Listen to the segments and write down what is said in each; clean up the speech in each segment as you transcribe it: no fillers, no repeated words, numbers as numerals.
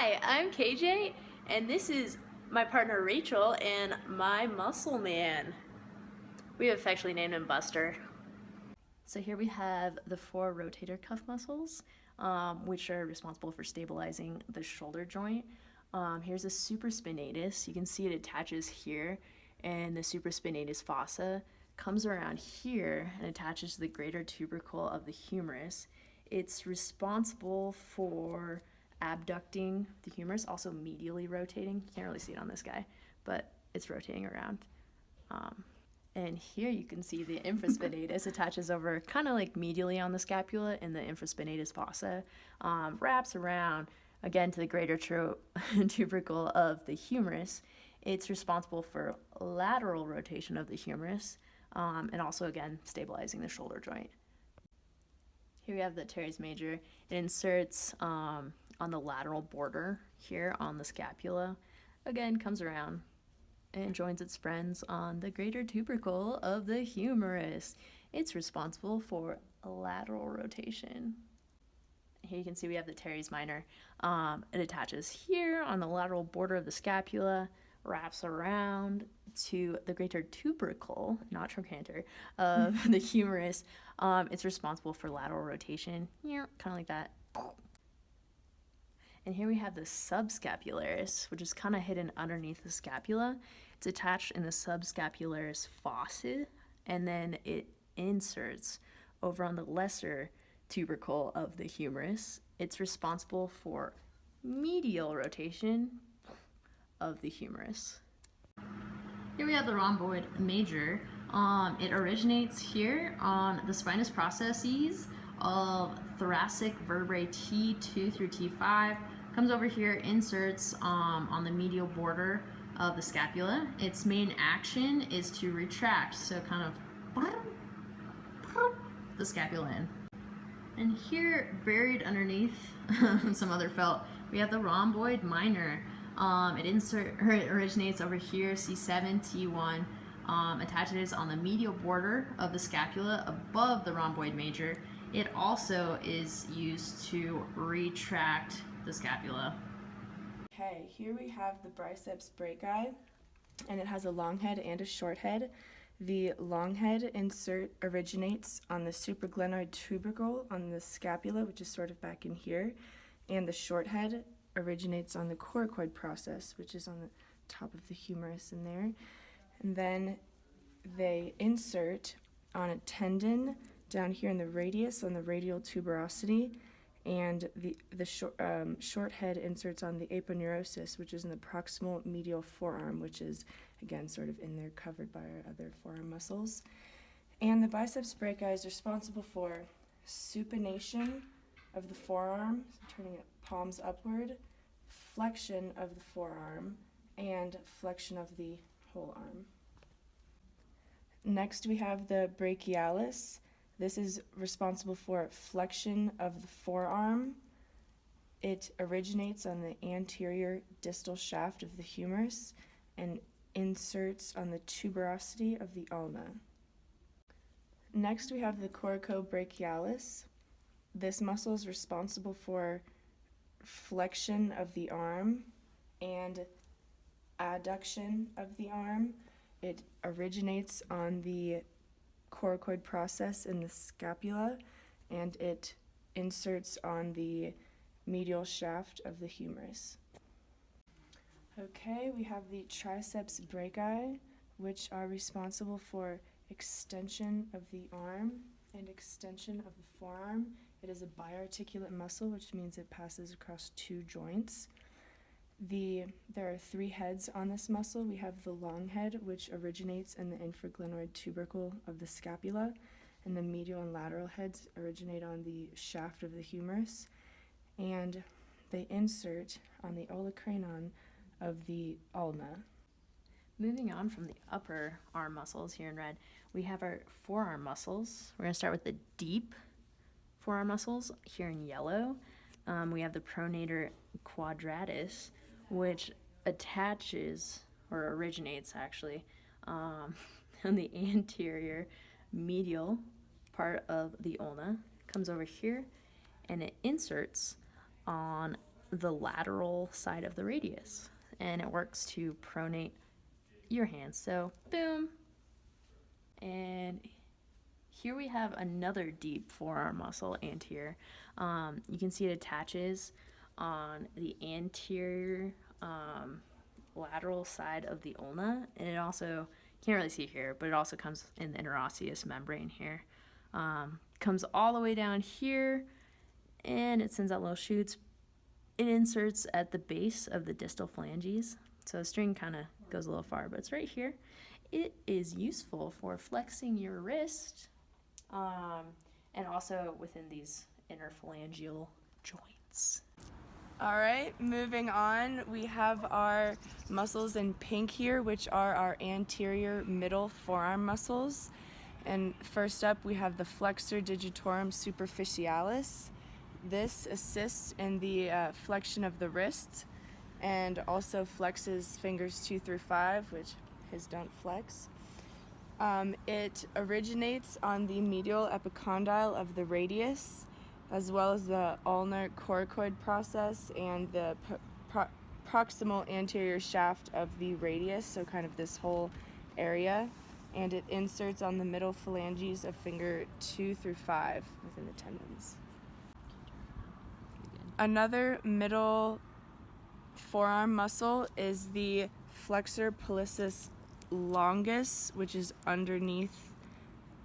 Hi, I'm KJ, and this is my partner Rachel and my muscle man. We have affectionately named him Buster. So here we have the four rotator cuff muscles, which are responsible for stabilizing the shoulder joint. Here's a supraspinatus. You can see it attaches here, and the supraspinatus fossa comes around here and attaches to the greater tubercle of the humerus. It's responsible for abducting the humerus, also medially rotating. You can't really see it on this guy, but it's rotating around. And here you can see the infraspinatus attaches over kind of like medially on the scapula, and the infraspinatus fossa wraps around again to the greater tubercle of the humerus. It's responsible for lateral rotation of the humerus and also again stabilizing the shoulder joint. Here we have the teres major. It inserts on the lateral border here on the scapula. Again, comes around and joins its friends on the greater tubercle of the humerus. It's responsible for lateral rotation. Here you can see we have the teres minor. It attaches here on the lateral border of the scapula, wraps around to the greater tubercle, not trochanter, of the humerus. It's responsible for lateral rotation, kind of like that. And here we have the subscapularis, which is kind of hidden underneath the scapula. It's attached in the subscapularis fossa, and then it inserts over on the lesser tubercle of the humerus. It's responsible for medial rotation of the humerus. Here we have the rhomboid major. It originates here on the spinous processes of thoracic vertebrae T2 through T5. Comes over here, inserts on the medial border of the scapula. Its main action is to retract, so kind of the scapula in. And here, buried underneath some other felt, we have the rhomboid minor. It originates over here, C7, T1, attaches on the medial border of the scapula above the rhomboid major. It also is used to retract the scapula. Okay, here we have the biceps brachii, and it has a long head and a short head. The long head originates on the supraglenoid tubercle on the scapula, which is sort of back in here, and the short head originates on the coracoid process, which is on the top of the humerus in there. And then they insert on a tendon down here in the radius on the radial tuberosity, and the short head inserts on the aponeurosis, which is in the proximal medial forearm, which is again sort of in there covered by our other forearm muscles. And the biceps brachii is responsible for supination of the forearm, turning it palms upward, flexion of the forearm, and flexion of the whole arm. Next we have the brachialis. This is responsible for flexion of the forearm. It originates on the anterior distal shaft of the humerus and inserts on the tuberosity of the ulna. Next we have the coracobrachialis. This muscle is responsible for flexion of the arm and adduction of the arm. It originates on the coracoid process in the scapula, and it inserts on the medial shaft of the humerus. Okay, we have the triceps brachii, which are responsible for extension of the arm and extension of the forearm. It is a biarticulate muscle, which means it passes across two joints. There are three heads on this muscle. We have the long head, which originates in the infraglenoid tubercle of the scapula, and the medial and lateral heads originate on the shaft of the humerus, and they insert on the olecranon of the ulna. Moving on from the upper arm muscles here in red, we have our forearm muscles. We're going to start with the deep forearm muscles here in yellow. We have the pronator quadratus, which attaches, or originates actually, on the anterior medial part of the ulna. Comes over here and it inserts on the lateral side of the radius, and it works to pronate your hands. So boom, and here we have another deep forearm muscle, anterior. You can see it attaches on the anterior lateral side of the ulna, and it also, can't really see here, but it also comes in the interosseous membrane here. Comes all the way down here, and it sends out little shoots. It inserts at the base of the distal phalanges, so the string kind of goes a little far, but it's right here. It is useful for flexing your wrist, and also within these interphalangeal joints. All right, moving on, we have our muscles in pink here, which are our anterior middle forearm muscles. And first up, we have the flexor digitorum superficialis. This assists in the flexion of the wrist and also flexes fingers 2 through 5, which his don't flex. It originates on the medial epicondyle of the radius, as well as the ulnar coracoid process and the proximal anterior shaft of the radius, so kind of this whole area. And it inserts on the middle phalanges of finger 2 through 5 within the tendons. Another middle forearm muscle is the flexor pollicis longus, which is underneath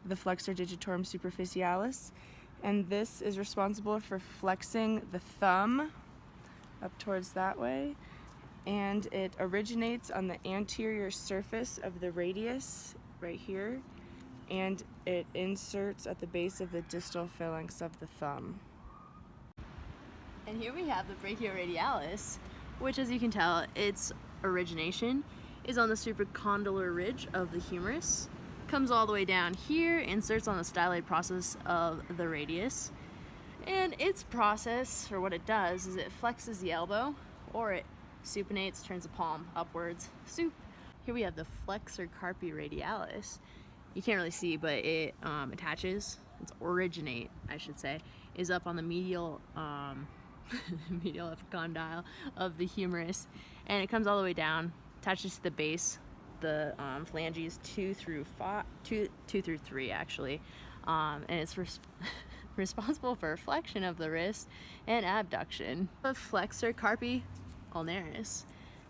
the flexor digitorum superficialis. And this is responsible for flexing the thumb up towards that way. And it originates on the anterior surface of the radius right here, and it inserts at the base of the distal phalanx of the thumb. And here we have the brachioradialis, which, as you can tell, its origination is on the supracondylar ridge of the humerus, comes all the way down here, inserts on the styloid process of the radius, and its process, or what it does, is it flexes the elbow, or it supinates, turns the palm upwards, sup. Here we have the flexor carpi radialis. You can't really see, but it attaches, its originate, I should say, is up on the medial medial epicondyle of the humerus, and it comes all the way down, attaches to the base, the phalanges 2 through 3 actually, and it's responsible for flexion of the wrist and abduction. The flexor carpi ulnaris,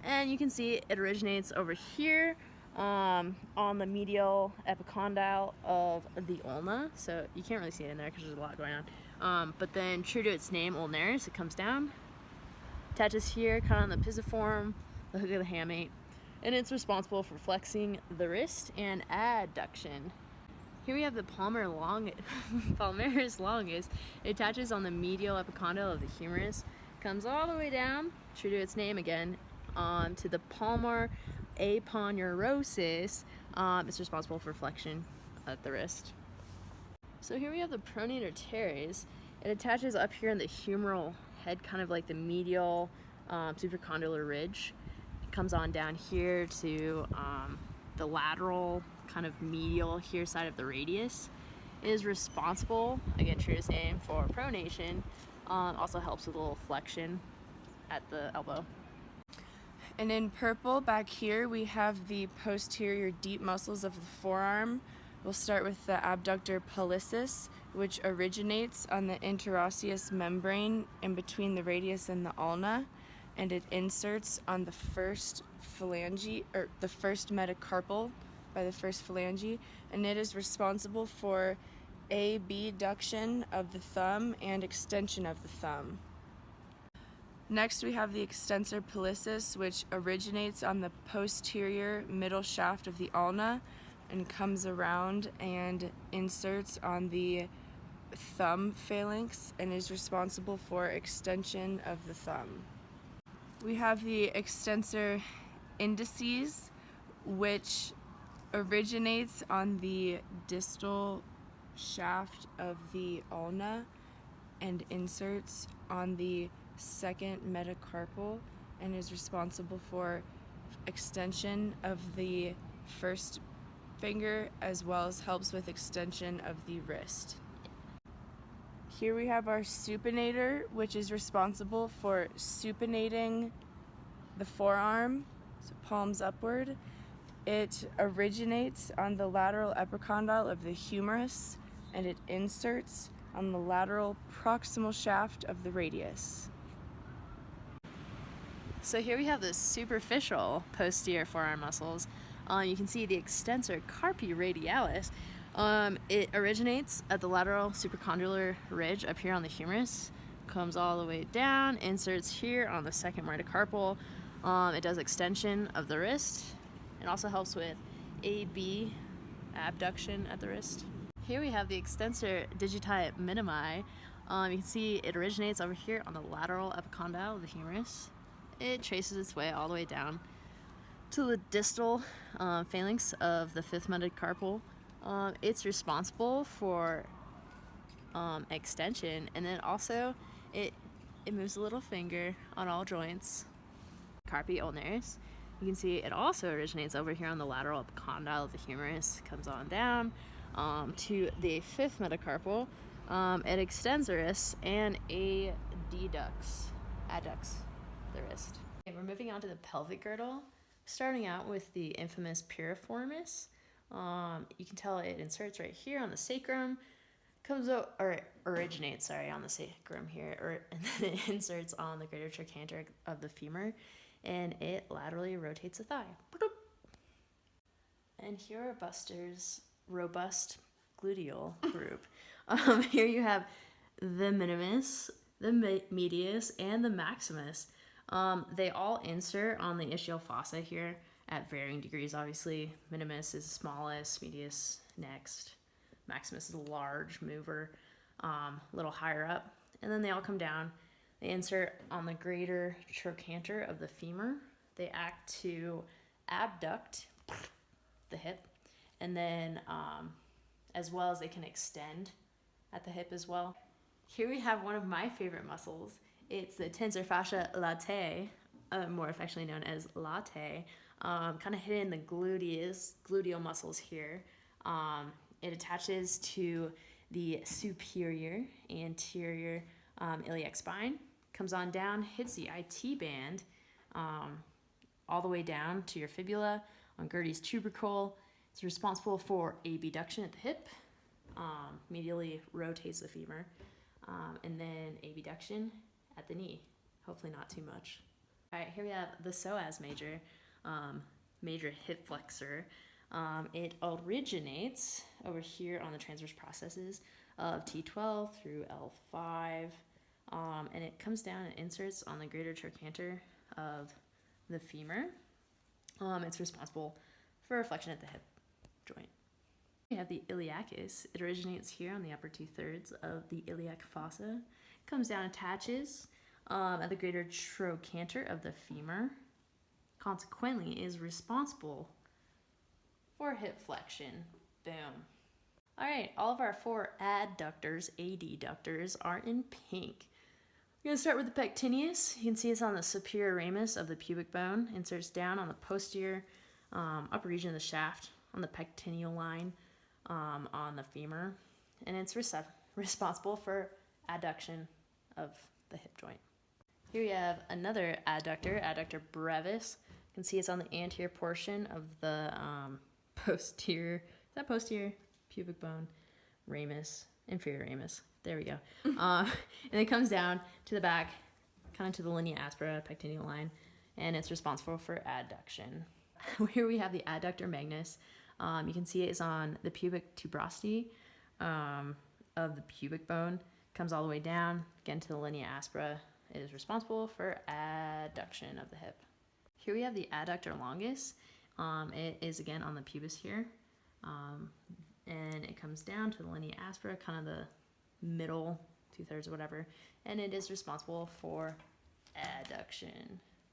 and you can see it originates over here on the medial epicondyle of the ulna, so you can't really see it in there because there's a lot going on, but then true to its name, ulnaris, it comes down, attaches here, kind of on the pisiform, the hook of the hamate, and it's responsible for flexing the wrist and adduction. Here we have the palmaris longus. It attaches on the medial epicondyle of the humerus, comes all the way down, true to its name again, to the palmar aponeurosis. It's responsible for flexion at the wrist. So here we have the pronator teres. It attaches up here in the humeral head, kind of like the medial supracondylar ridge. It comes on down here to the lateral kind of medial here side of the radius. It is responsible, again true to its name, for pronation. Also helps with a little flexion at the elbow. And in purple back here we have the posterior deep muscles of the forearm. We'll start with the abductor pollicis, which originates on the interosseous membrane in between the radius and the ulna, and it inserts on the first phalange, or the first metacarpal by the first phalange, and it is responsible for abduction of the thumb and extension of the thumb. Next we have the extensor pollicis, which originates on the posterior middle shaft of the ulna and comes around and inserts on the thumb phalanx and is responsible for extension of the thumb. We have the extensor indicis, which originates on the distal shaft of the ulna and inserts on the second metacarpal and is responsible for extension of the first finger, as well as helps with extension of the wrist. Here we have our supinator, which is responsible for supinating the forearm, so palms upward. It originates on the lateral epicondyle of the humerus, and it inserts on the lateral proximal shaft of the radius. So here we have the superficial posterior forearm muscles. You can see the extensor carpi radialis. It originates at the lateral supracondylar ridge up here on the humerus, comes all the way down, inserts here on the second metacarpal. It does extension of the wrist. It also helps with AB abduction at the wrist. Here we have the extensor digiti minimi. You can see it originates over here on the lateral epicondyle of the humerus. It traces its way all the way down to the distal phalanx of the fifth metacarpal. It's responsible for extension, and then also it moves a little finger on all joints. Carpi ulnaris. You can see it also originates over here on the lateral epicondyle of the humerus, comes on down to the fifth metacarpal. It extends the wrist and adducts the wrist. Okay, we're moving on to the pelvic girdle, starting out with the infamous piriformis. You can tell it inserts right here on the sacrum, originates on the sacrum here, and then it inserts on the greater trochanter of the femur, and it laterally rotates the thigh. And here are Buster's robust gluteal group. Here you have the minimus, the medius, and the maximus. They all insert on the ischial fossa here at varying degrees, obviously. Minimus is the smallest, medius next. Maximus is a large mover, a little higher up. And then they all come down. They insert on the greater trochanter of the femur. They act to abduct the hip. And then as well as they can extend at the hip as well. Here we have one of my favorite muscles. It's the tensor fascia latae, more affectionately known as latae, kind of hidden in the gluteal muscles here. It attaches to the superior anterior iliac spine, comes on down, hits the IT band all the way down to your fibula on Gerdy's tubercle. It's responsible for abduction at the hip, medially rotates the femur, and then abduction at the knee. Hopefully not too much. All right, here we have the psoas major, major hip flexor. It originates over here on the transverse processes of T12 through L5, and it comes down and inserts on the greater trochanter of the femur. It's responsible for flexion at the hip joint. We have the iliacus. It originates here on the upper 2/3 of the iliac fossa. Comes down, attaches at the greater trochanter of the femur. Consequently, is responsible for hip flexion. Boom. All right, all of our 4 adductors are in pink. We're gonna start with the pectineus. You can see it's on the superior ramus of the pubic bone. Inserts down on the posterior upper region of the shaft on the pectineal line on the femur, and it's responsible for adduction of the hip joint. Here we have another adductor brevis. You can see it's on the anterior portion of the posterior pubic bone, ramus, inferior ramus. There we go. And it comes down to the back, kind of to the linea aspera pectineal line, and it's responsible for adduction. Here we have the adductor magnus. You can see it is on the pubic tuberosity of the pubic bone. Comes all the way down, again to the linea aspera. It is responsible for adduction of the hip. Here we have the adductor longus. It is again on the pubis here. And it comes down to the linea aspera, kind of the middle 2/3 or whatever. And it is responsible for adduction.